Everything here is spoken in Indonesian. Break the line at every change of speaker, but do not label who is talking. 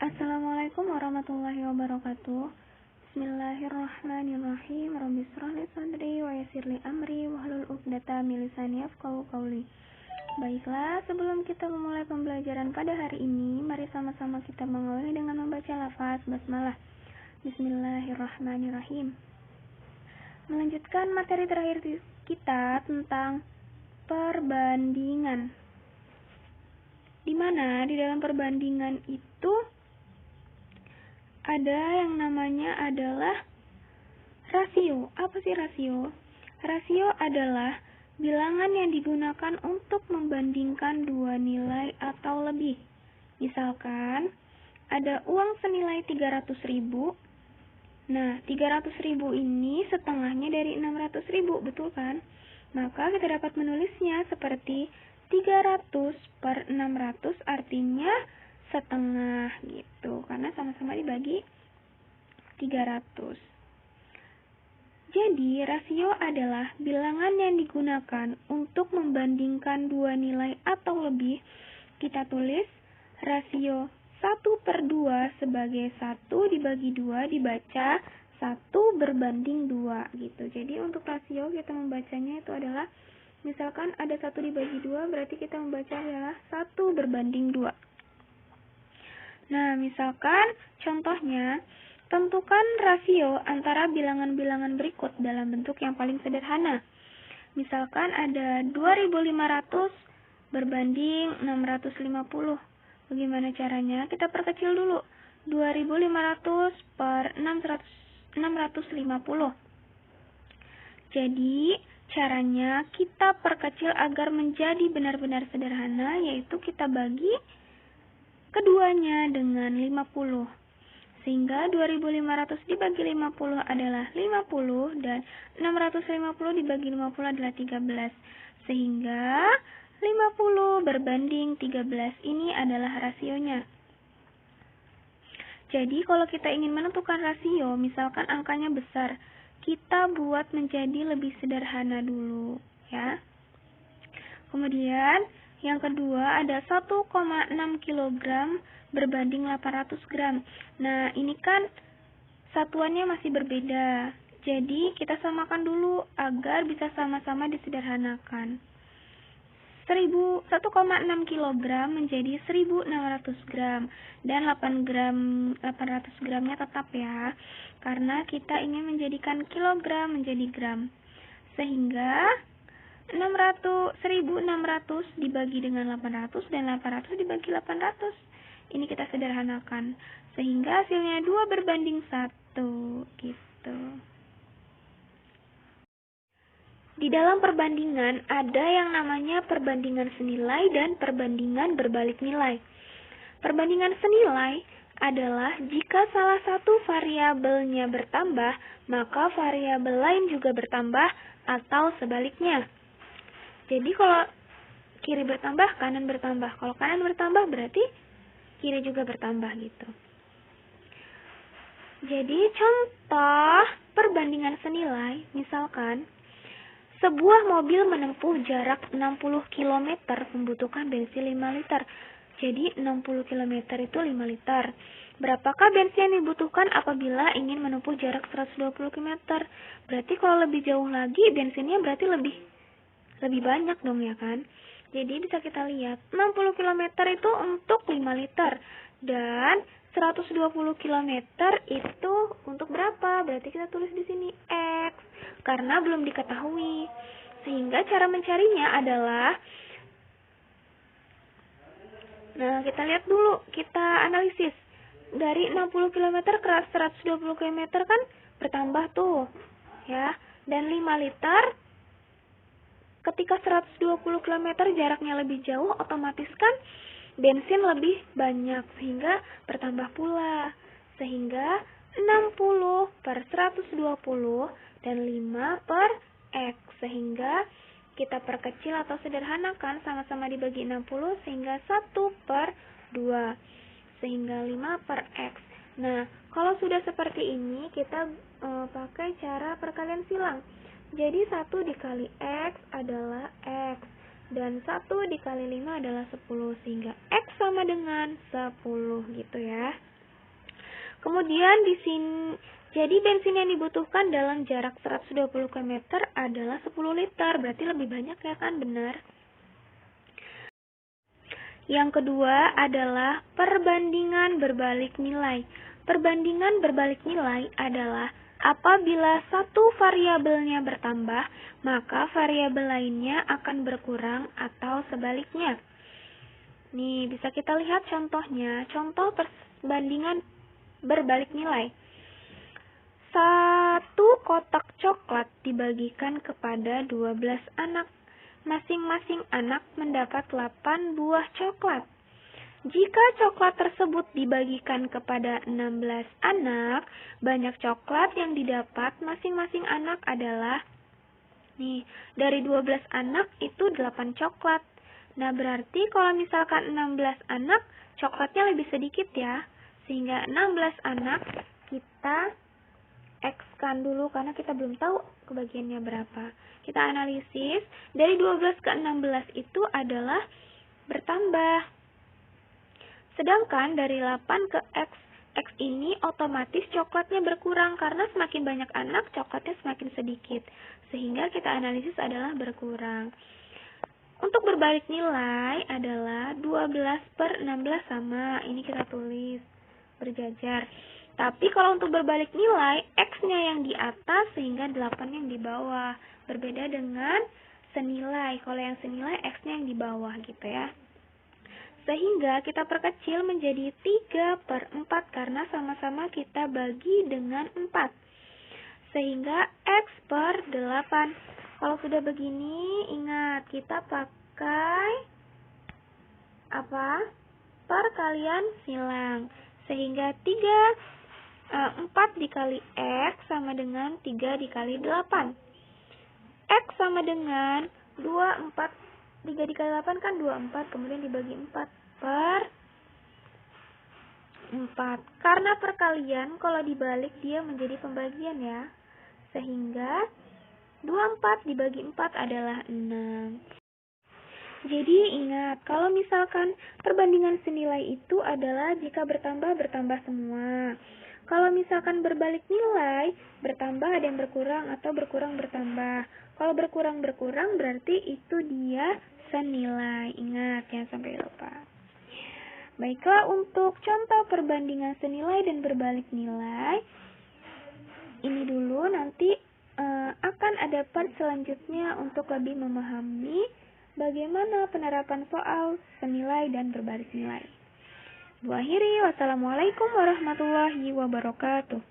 Assalamualaikum warahmatullahi wabarakatuh. Bismillahirrahmanirrahim. Rabbi shrah li sadri wa yassir li amri wahlul 'uqdatam min lisani yafqahu qawli. Baiklah, sebelum kita memulai pembelajaran pada hari ini, mari sama-sama kita mengawali dengan membaca lafaz basmalah. Bismillahirrahmanirrahim. Melanjutkan materi terakhir kita tentang perbandingan. Di mana di dalam perbandingan itu ada yang namanya adalah rasio. Apa sih rasio? Rasio adalah bilangan yang digunakan untuk membandingkan dua nilai atau lebih. Misalkan ada uang senilai 300.000. Nah, 300.000 ini setengahnya dari 600.000, betul kan? Maka kita dapat menulisnya seperti 300 per 600 artinya setengah gitu, karena sama-sama dibagi 300. Jadi rasio adalah bilangan yang digunakan untuk membandingkan dua nilai atau lebih. Kita tulis rasio 1/2 sebagai 1 dibagi 2 dibaca 1 berbanding 2 gitu. Jadi untuk rasio kita membacanya itu adalah, misalkan ada 1 dibagi 2, berarti kita membaca adalah 1 berbanding 2. Nah, misalkan contohnya, tentukan rasio antara bilangan-bilangan berikut dalam bentuk yang paling sederhana. Misalkan ada 2.500 berbanding 650. Bagaimana caranya? Kita perkecil dulu. 2.500 per 650. Jadi, caranya kita perkecil agar menjadi benar-benar sederhana, yaitu kita bagi keduanya dengan 50. Sehingga 2.500 dibagi 50 adalah 50 dan 650 dibagi 50 adalah 13. Sehingga 50 berbanding 13 ini adalah rasionya. Jadi kalau kita ingin menentukan rasio, misalkan angkanya besar, kita buat menjadi lebih sederhana dulu, ya. Kemudian yang kedua ada 1,6 kg berbanding 800 gram. Nah, ini kan satuannya masih berbeda. Jadi, kita samakan dulu agar bisa sama-sama disederhanakan. 1,6 kg menjadi 1.600 gram. Dan 800 gramnya tetap ya. Karena kita ingin menjadikan kilogram menjadi gram. Sehingga 1.600 dibagi dengan 800 dan 800 dibagi 800. Ini kita sederhanakan. Sehingga hasilnya 2 berbanding 1 gitu. Di dalam perbandingan ada yang namanya perbandingan senilai dan perbandingan berbalik nilai. Perbandingan senilai adalah jika salah satu variabelnya bertambah, maka variabel lain juga bertambah atau sebaliknya. Jadi kalau kiri bertambah, kanan bertambah. Kalau kanan bertambah berarti kiri juga bertambah gitu. Jadi contoh perbandingan senilai, misalkan sebuah mobil menempuh jarak 60 km membutuhkan bensin 5 liter. Jadi 60 km itu 5 liter. Berapakah bensin yang dibutuhkan apabila ingin menempuh jarak 120 km? Berarti kalau lebih jauh lagi bensinnya berarti lebih banyak dong ya kan. Jadi bisa kita lihat 60 km itu untuk 5 liter dan 120 km itu untuk berapa? Berarti kita tulis di sini X karena belum diketahui. Sehingga cara mencarinya adalah, nah kita lihat dulu, kita analisis. Dari 60 km ke 120 km kan bertambah tuh ya. Dan 5 liter ketika 120 km jaraknya lebih jauh, otomatis kan bensin lebih banyak, sehingga bertambah pula. Sehingga 60 per 120 dan 5 per X. Sehingga kita perkecil atau sederhanakan, sama-sama dibagi 60, sehingga 1 per 2. Sehingga 5 per X. Nah, kalau sudah seperti ini, kita pakai cara perkalian silang. Jadi 1 dikali X adalah X. Dan 1 dikali 5 adalah 10. Sehingga X sama dengan 10 gitu ya. Kemudian di sini, jadi bensin yang dibutuhkan dalam jarak 120 km adalah 10 liter, berarti lebih banyak ya kan, benar. Yang kedua adalah perbandingan berbalik nilai. Perbandingan berbalik nilai adalah apabila satu variabelnya bertambah, maka variabel lainnya akan berkurang atau sebaliknya. Nih, bisa kita lihat contohnya. Contoh perbandingan berbalik nilai. Satu kotak coklat dibagikan kepada 12 anak. Masing-masing anak mendapat 8 buah coklat. Jika coklat tersebut dibagikan kepada 16 anak, banyak coklat yang didapat masing-masing anak adalah, nih, dari 12 anak itu 8 coklat. Nah, berarti kalau misalkan 16 anak, coklatnya lebih sedikit ya. Sehingga 16 anak kita X-kan dulu karena kita belum tahu kebagiannya berapa. Kita analisis, dari 12 ke 16 itu adalah bertambah. Sedangkan dari 8 ke X ini otomatis coklatnya berkurang karena semakin banyak anak, coklatnya semakin sedikit. Sehingga kita analisis adalah berkurang. Untuk berbalik nilai adalah 12 per 16 sama. Ini kita tulis berjajar. Tapi kalau untuk berbalik nilai, X-nya yang di atas sehingga 8 yang di bawah. Berbeda dengan senilai. Kalau yang senilai, X-nya yang di bawah gitu ya. Sehingga kita perkecil menjadi 3 per 4 karena sama-sama kita bagi dengan 4. Sehingga X per 8. Kalau sudah begini, ingat kita pakai apa? Perkalian silang. Sehingga 4 dikali X sama dengan 3 dikali 8. X sama dengan 24. 3 dikali 8 kan 24. Kemudian dibagi 4 per 4. Karena perkalian, kalau dibalik dia menjadi pembagian ya. Sehingga 24 dibagi 4 adalah 6. Jadi ingat, kalau misalkan perbandingan senilai itu adalah jika bertambah semua. Kalau misalkan berbalik nilai, bertambah ada yang berkurang atau berkurang bertambah. Kalau berkurang berarti itu dia senilai. Ingat, jangan sampai lupa. Baiklah, untuk contoh perbandingan senilai dan berbalik nilai, ini dulu, nanti akan ada part selanjutnya untuk lebih memahami bagaimana penerapan soal senilai dan berbalik nilai. Wassalamualaikum warahmatullahi wabarakatuh.